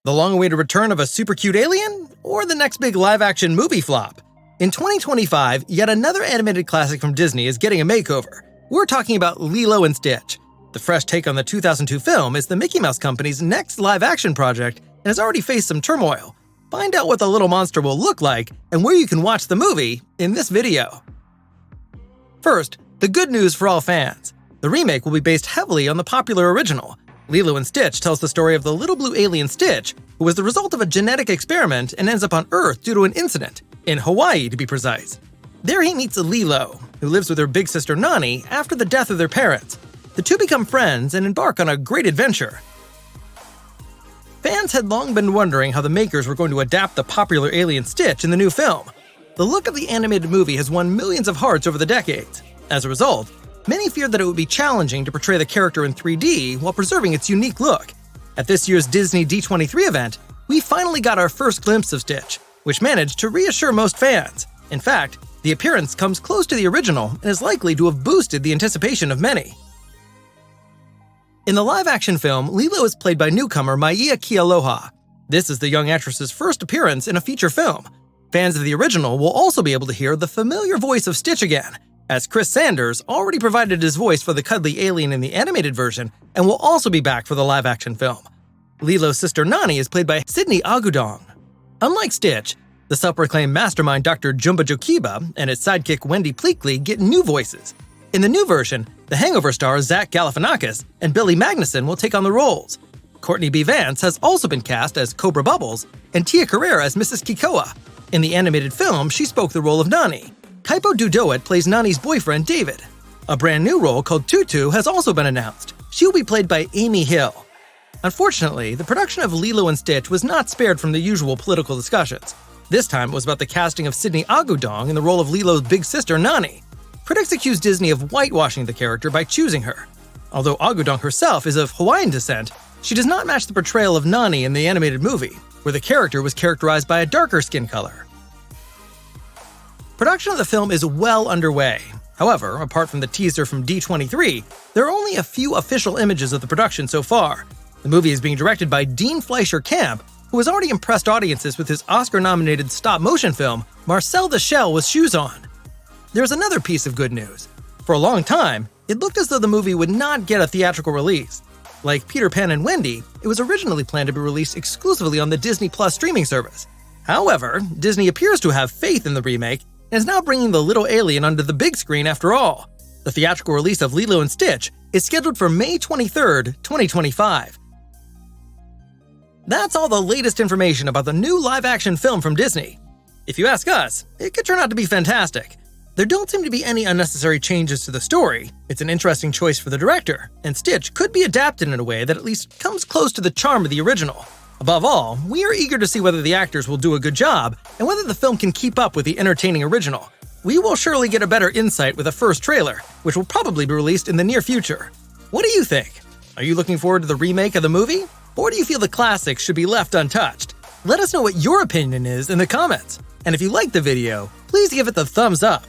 The long-awaited return of a super cute alien? Or the next big live-action movie flop? In 2025, yet another animated classic from Disney is getting a makeover. We're talking about Lilo and Stitch. The fresh take on the 2002 film is the Mickey Mouse Company's next live-action project and has already faced some turmoil. Find out what the little monster will look like and where you can watch the movie in this video. First, the good news for all fans. The remake will be based heavily on the popular original. Lilo and Stitch tells the story of the little blue alien Stitch, who was the result of a genetic experiment and ends up on Earth due to an incident, in Hawaii to be precise. There he meets Lilo, who lives with her big sister Nani after the death of their parents. The two become friends and embark on a great adventure. Fans had long been wondering how the makers were going to adapt the popular alien Stitch in the new film. The look of the animated movie has won millions of hearts over the decades. As a result, many feared that it would be challenging to portray the character in 3D while preserving its unique look. At this year's Disney D23 event, we finally got our first glimpse of Stitch, which managed to reassure most fans. In fact, the appearance comes close to the original and is likely to have boosted the anticipation of many. In the live-action film, Lilo is played by newcomer Maia Kealoha. This is the young actress's first appearance in a feature film. Fans of the original will also be able to hear the familiar voice of Stitch again, as Chris Sanders already provided his voice for the cuddly alien in the animated version and will also be back for the live-action film. Lilo's sister Nani is played by Sydney Agudong. Unlike Stitch, the self-proclaimed mastermind Dr. Jumba Jokiba and his sidekick Wendy Pleakley get new voices. In the new version, the Hangover stars Zach Galifianakis and Billy Magnussen will take on the roles. Courtney B. Vance has also been cast as Cobra Bubbles and Tia Carrera as Mrs. Kikoa. In the animated film, she spoke the role of Nani. Kaipo Dudoit plays Nani's boyfriend, David. A brand new role called Tutu has also been announced. She will be played by Amy Hill. Unfortunately, the production of Lilo and Stitch was not spared from the usual political discussions. This time it was about the casting of Sydney Agudong in the role of Lilo's big sister, Nani. Critics accused Disney of whitewashing the character by choosing her. Although Agudong herself is of Hawaiian descent, she does not match the portrayal of Nani in the animated movie, where the character was characterized by a darker skin color. Production of the film is well underway. However, apart from the teaser from D23, there are only a few official images of the production so far. The movie is being directed by Dean Fleischer Camp, who has already impressed audiences with his Oscar-nominated stop-motion film, Marcel the Shell with Shoes On. There's another piece of good news. For a long time, it looked as though the movie would not get a theatrical release. Like Peter Pan and Wendy, it was originally planned to be released exclusively on the Disney Plus streaming service. However, Disney appears to have faith in the remake and is now bringing the little alien onto the big screen after all. The theatrical release of Lilo and Stitch is scheduled for May 23, 2025. That's all the latest information about the new live-action film from Disney. If you ask us, it could turn out to be fantastic. There don't seem to be any unnecessary changes to the story. It's an interesting choice for the director, and Stitch could be adapted in a way that at least comes close to the charm of the original. Above all, we are eager to see whether the actors will do a good job and whether the film can keep up with the entertaining original. We will surely get a better insight with a first trailer, which will probably be released in the near future. What do you think? Are you looking forward to the remake of the movie? Or do you feel the classics should be left untouched? Let us know what your opinion is in the comments. And if you liked the video, please give it the thumbs up.